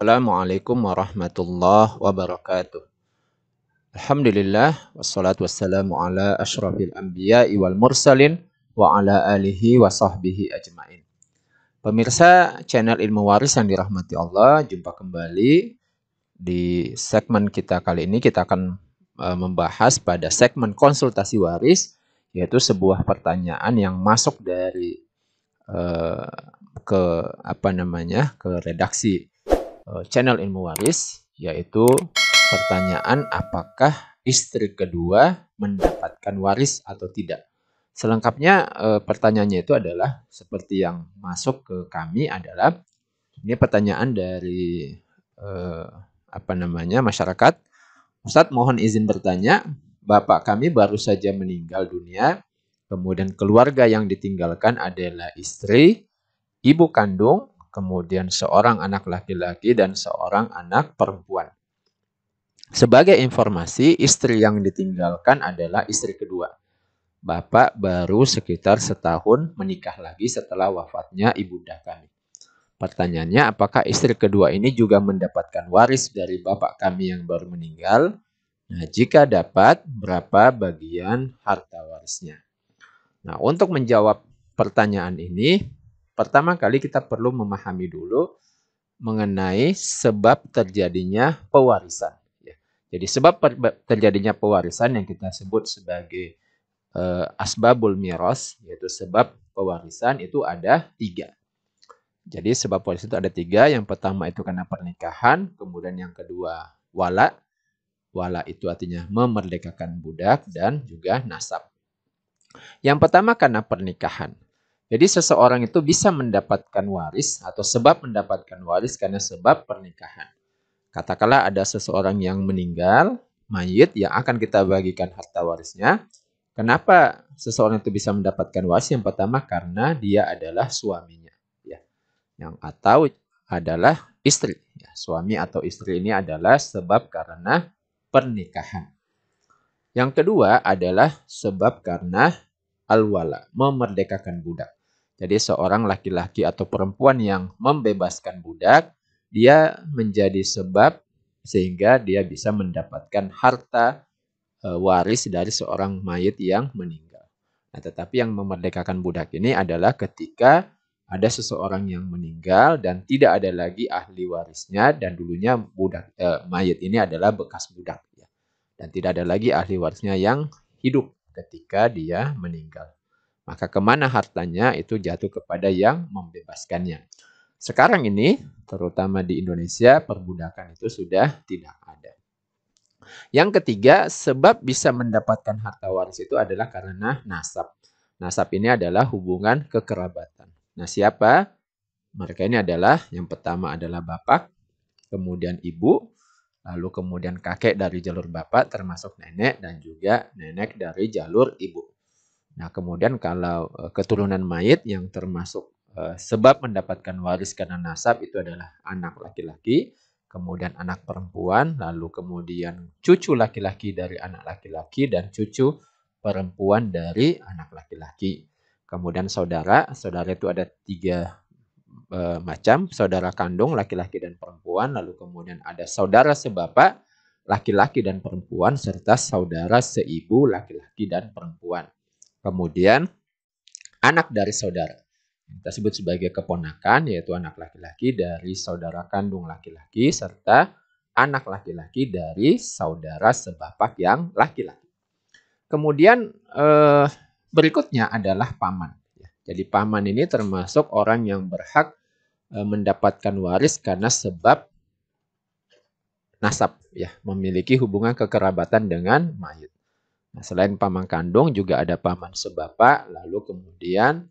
Assalamualaikum warahmatullahi wabarakatuh. Alhamdulillah wassalatu wassalamu ala asyrafil anbiya'i wal mursalin wa ala alihi wa sahbihi ajmain. Pemirsa channel Ilmu Waris yang dirahmati Allah, jumpa kembali di segmen kita kali ini. Kita akan membahas pada segmen konsultasi waris, yaitu sebuah pertanyaan yang masuk dari ke redaksi channel Ilmu Waris, yaitu pertanyaan apakah istri kedua mendapatkan waris atau tidak. Selengkapnya pertanyaannya itu adalah seperti yang masuk ke kami adalah ini pertanyaan dari masyarakat. Ustadz, mohon izin bertanya, bapak kami baru saja meninggal dunia, kemudian keluarga yang ditinggalkan adalah istri, ibu kandung, kemudian seorang anak laki-laki dan seorang anak perempuan. Sebagai informasi, istri yang ditinggalkan adalah istri kedua. Bapak baru sekitar setahun menikah lagi setelah wafatnya ibunda kami. Pertanyaannya, apakah istri kedua ini juga mendapatkan waris dari bapak kami yang baru meninggal? Nah, jika dapat, berapa bagian harta warisnya? Nah, untuk menjawab pertanyaan ini, pertama kali kita perlu memahami dulu mengenai sebab terjadinya pewarisan. Jadi sebab terjadinya pewarisan yang kita sebut sebagai asbabul miras, yaitu sebab pewarisan itu ada 3. Jadi sebab pewarisan itu ada 3. Yang pertama itu karena pernikahan, kemudian yang kedua wala. Wala itu artinya memerdekakan budak, dan juga nasab. Yang pertama karena pernikahan. Jadi seseorang itu bisa mendapatkan waris atau sebab mendapatkan waris karena sebab pernikahan. Katakanlah ada seseorang yang meninggal, mayit yang akan kita bagikan harta warisnya. Kenapa seseorang itu bisa mendapatkan waris? Yang pertama karena dia adalah suaminya, ya. Yang atau adalah istri. Ya, suami atau istri ini adalah sebab karena pernikahan. Yang kedua adalah sebab karena al-wala, memerdekakan budak. Jadi seorang laki-laki atau perempuan yang membebaskan budak, dia menjadi sebab sehingga dia bisa mendapatkan harta waris dari seorang mayit yang meninggal. Nah, tetapi yang memerdekakan budak ini adalah ketika ada seseorang yang meninggal dan tidak ada lagi ahli warisnya, dan dulunya mayit ini adalah bekas budak, ya. Dan tidak ada lagi ahli warisnya yang hidup ketika dia meninggal. Maka kemana hartanya itu jatuh kepada yang membebaskannya. Sekarang ini, terutama di Indonesia, perbudakan itu sudah tidak ada. Yang ketiga, sebab bisa mendapatkan harta waris itu adalah karena nasab. Nasab ini adalah hubungan kekerabatan. Nah, siapa? Mereka ini adalah, yang pertama adalah bapak, kemudian ibu, lalu kemudian kakek dari jalur bapak termasuk nenek, dan juga nenek dari jalur ibu. Nah, kemudian kalau keturunan mayit yang termasuk sebab mendapatkan waris karena nasab itu adalah anak laki-laki, kemudian anak perempuan, lalu kemudian cucu laki-laki dari anak laki-laki, dan cucu perempuan dari anak laki-laki. Kemudian saudara itu ada 3 macam, saudara kandung laki-laki dan perempuan, lalu kemudian ada saudara sebapak laki-laki dan perempuan, serta saudara seibu laki-laki dan perempuan. Kemudian anak dari saudara, kita sebut sebagai keponakan, yaitu anak laki-laki dari saudara kandung laki-laki serta anak laki-laki dari saudara sebapak yang laki-laki. Kemudian berikutnya adalah paman. Jadi paman ini termasuk orang yang berhak mendapatkan waris karena sebab nasab, ya, memiliki hubungan kekerabatan dengan mayit. Nah, selain paman kandung juga ada paman sebapak, lalu kemudian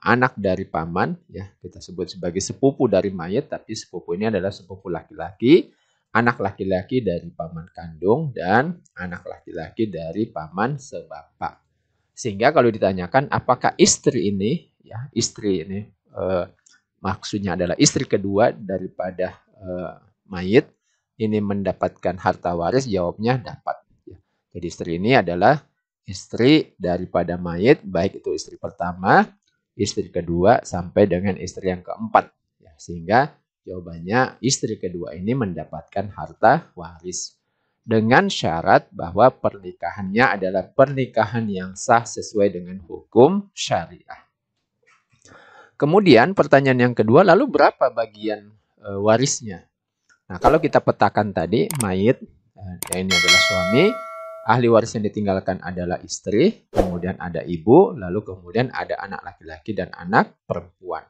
anak dari paman, ya, kita sebut sebagai sepupu dari mayit, tapi sepupu ini adalah sepupu laki-laki, anak laki-laki dari paman kandung, dan anak laki-laki dari paman sebapak. Sehingga kalau ditanyakan apakah istri ini, ya, istri ini maksudnya adalah istri kedua daripada mayit ini mendapatkan harta waris, jawabnya dapat. Jadi istri ini adalah istri daripada mayit, baik itu istri pertama, istri kedua, sampai dengan istri yang keempat. Ya, sehingga Jawabannya istri kedua ini mendapatkan harta waris. Dengan syarat bahwa pernikahannya adalah pernikahan yang sah sesuai dengan hukum syariah. Kemudian pertanyaan yang kedua, lalu berapa bagian warisnya? Nah, kalau kita petakan tadi, mayit, ini adalah suami, ahli waris yang ditinggalkan adalah istri, kemudian ada ibu, lalu kemudian ada anak laki-laki dan anak perempuan.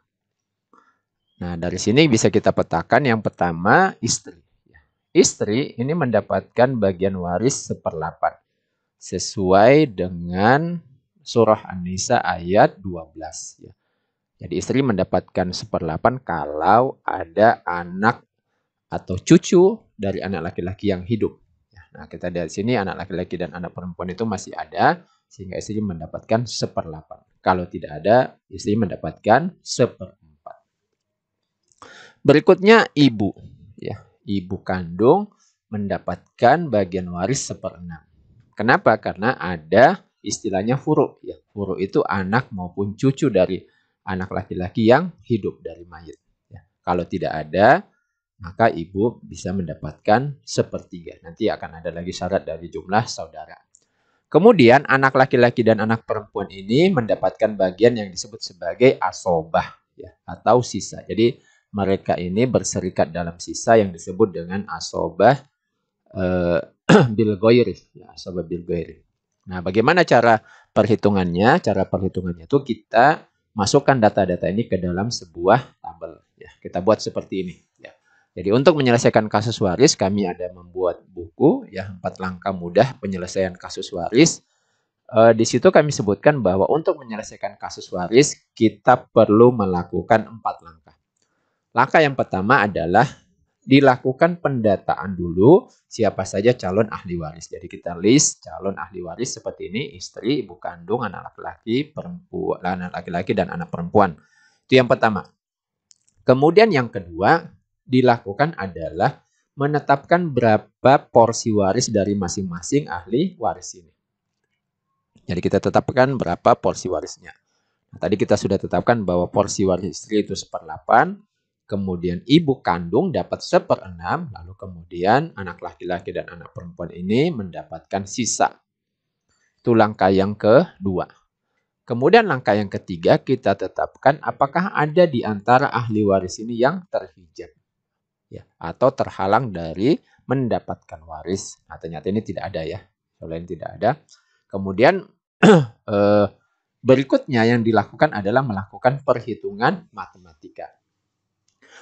Nah, dari sini bisa kita petakan yang pertama istri. Istri ini mendapatkan bagian waris 1/8 sesuai dengan surah An-Nisa ayat 12. Jadi istri mendapatkan 1/8 kalau ada anak atau cucu dari anak laki-laki yang hidup. Nah, kita dari sini anak laki-laki dan anak perempuan itu masih ada, sehingga istri mendapatkan 1/8. Kalau tidak ada, istri mendapatkan 1/4. Berikutnya ibu. Ibu kandung mendapatkan bagian waris 1/6. Kenapa? Karena ada istilahnya furu. Furu itu anak maupun cucu dari anak laki-laki yang hidup dari mayit. Kalau tidak ada, maka ibu bisa mendapatkan 1/3. Nanti akan ada lagi syarat dari jumlah saudara. Kemudian anak laki-laki dan anak perempuan ini mendapatkan bagian yang disebut sebagai asobah atau sisa. Jadi mereka ini berserikat dalam sisa yang disebut dengan asobah bil ghairi. Asobah bil ghairi. Nah, bagaimana cara perhitungannya? Cara perhitungannya itu kita masukkan data-data ini ke dalam sebuah tabel. Kita buat seperti ini. Jadi untuk menyelesaikan kasus waris, kami ada membuat buku 4 langkah mudah penyelesaian kasus waris. Di situ kami sebutkan bahwa untuk menyelesaikan kasus waris, kita perlu melakukan 4 langkah. Langkah yang pertama adalah dilakukan pendataan dulu siapa saja calon ahli waris. Jadi kita list calon ahli waris seperti ini, istri, ibu kandung, anak laki-laki, perempuan, anak laki-laki dan anak perempuan. Itu yang pertama. Kemudian yang kedua, dilakukan adalah menetapkan berapa porsi waris dari masing-masing ahli waris ini. Jadi kita tetapkan berapa porsi warisnya. Nah, tadi kita sudah tetapkan bahwa porsi waris istri itu 1/8, kemudian ibu kandung dapat 1/6, lalu kemudian anak laki-laki dan anak perempuan ini mendapatkan sisa. Itu langkah yang kedua. Kemudian langkah yang ketiga, kita tetapkan apakah ada di antara ahli waris ini yang terhijab atau terhalang dari mendapatkan waris. Nah, ternyata ini tidak ada ya. Soalnya tidak ada. Kemudian berikutnya yang dilakukan adalah melakukan perhitungan matematika.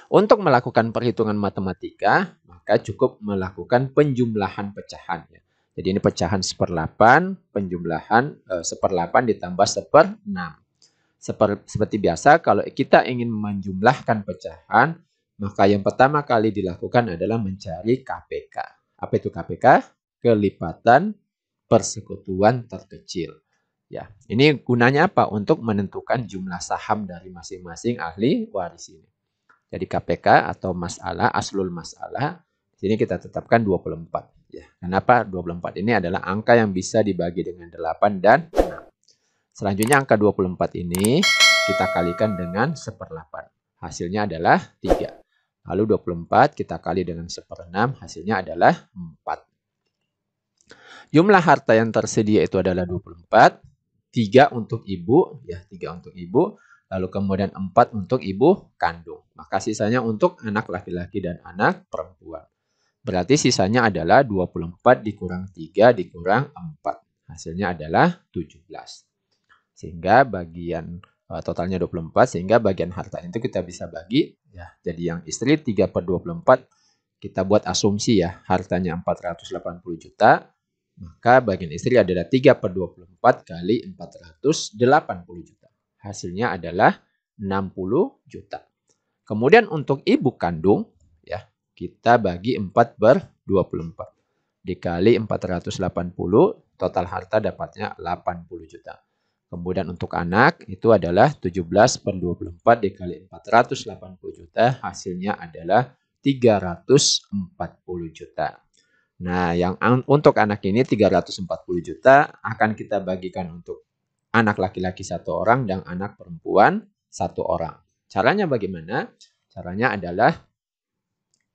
Untuk melakukan perhitungan matematika, maka cukup melakukan penjumlahan pecahan. Jadi ini pecahan 1/8, penjumlahan 1/8 ditambah 1/6. Seperti biasa, kalau kita ingin menjumlahkan pecahan, maka yang pertama kali dilakukan adalah mencari KPK. Apa itu KPK? Kelipatan persekutuan terkecil. Ini gunanya apa? Untuk menentukan jumlah saham dari masing-masing ahli waris ini. Jadi KPK atau masalah, aslul masalah, sini kita tetapkan 24. Kenapa 24? Ini adalah angka yang bisa dibagi dengan 8 dan 6. Selanjutnya angka 24 ini kita kalikan dengan 1/8. Hasilnya adalah 3. Lalu 24 kita kali dengan 1/6, hasilnya adalah 4. Jumlah harta yang tersedia itu adalah 24. 3 untuk ibu, 3 untuk ibu. Lalu kemudian 4 untuk ibu kandung. Maka sisanya untuk anak laki-laki dan anak perempuan. Berarti sisanya adalah 24 dikurang 3 dikurang 4. Hasilnya adalah 17. Sehingga bagian totalnya 24, sehingga bagian harta itu kita bisa bagi. Jadi yang istri 3/24, kita buat asumsi hartanya 480 juta. Maka bagian istri adalah 3/24 kali 480 juta. Hasilnya adalah 60 juta. Kemudian untuk ibu kandung, kita bagi 4/24. Dikali 480, total harta dapatnya 80 juta. Kemudian untuk anak, itu adalah 17/24 dikali 480 juta, hasilnya adalah 340 juta. Nah, yang untuk anak ini 340 juta akan kita bagikan untuk anak laki-laki 1 orang dan anak perempuan 1 orang. Caranya bagaimana? Caranya adalah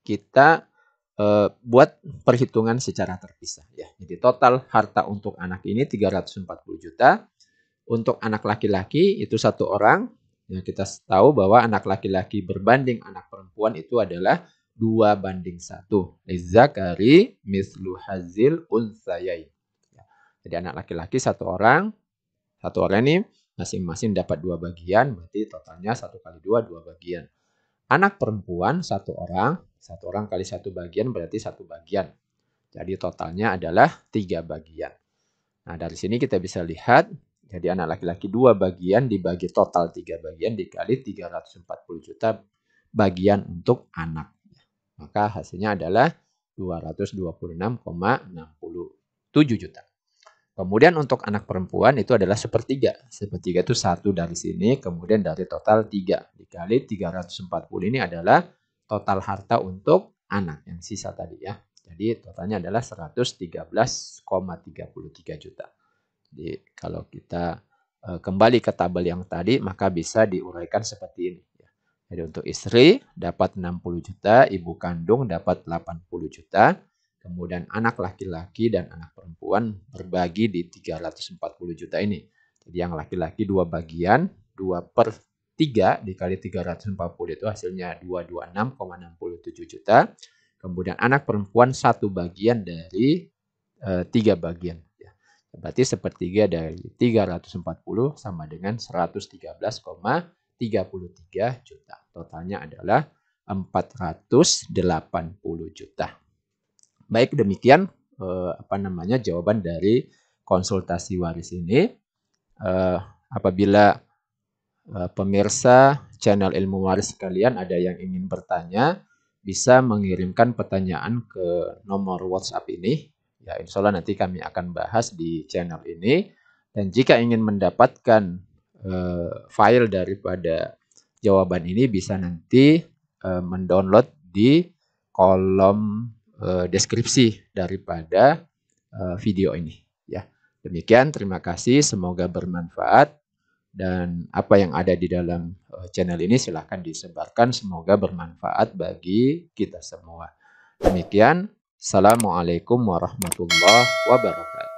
kita buat perhitungan secara terpisah ya. Jadi total harta untuk anak ini 340 juta. Untuk anak laki-laki itu 1 orang. Ya, kita tahu bahwa anak laki-laki berbanding anak perempuan itu adalah 2:1. Lizzakari mislu hazil unsayain. Ya. Jadi anak laki-laki 1 orang. 1 orang ini masing-masing dapat 2 bagian, berarti totalnya 1 kali 2, 2 bagian. Anak perempuan 1 orang, 1 orang kali 1 bagian berarti 1 bagian. Jadi totalnya adalah 3 bagian. Nah, dari sini kita bisa lihat, jadi anak laki-laki 2 bagian dibagi total 3 bagian dikali 340 juta bagian untuk anak. Maka hasilnya adalah 226,67 juta. Kemudian untuk anak perempuan itu adalah sepertiga. Sepertiga itu 1 dari sini, kemudian dari total 3. Dikali 340 ini adalah total harta untuk anak yang sisa tadi ya. Jadi totalnya adalah 113,33 juta. Jadi kalau kita kembali ke tabel yang tadi, maka bisa diuraikan seperti ini. Jadi untuk istri dapat 60 juta, ibu kandung dapat 80 juta. Kemudian anak laki-laki dan anak perempuan berbagi di 340 juta ini. Jadi yang laki-laki 2 bagian, 2/3 dikali 340 itu hasilnya 226,67 juta. Kemudian anak perempuan 1 bagian dari 3 bagian. Berarti sepertiga dari 340 sama dengan 113,33 juta. Totalnya adalah 480 juta. Baik, demikian jawaban dari konsultasi waris ini. Apabila pemirsa channel Ilmu Waris sekalian ada yang ingin bertanya, bisa mengirimkan pertanyaan ke nomor WhatsApp ini. Ya, insya Allah nanti kami akan bahas di channel ini. Dan jika ingin mendapatkan file daripada jawaban ini, bisa nanti mendownload di kolom deskripsi daripada video ini. Ya, demikian. Terima kasih. Semoga bermanfaat. Dan apa yang ada di dalam channel ini silahkan disebarkan. Semoga bermanfaat bagi kita semua. Demikian. Assalamualaikum warahmatullahi wabarakatuh.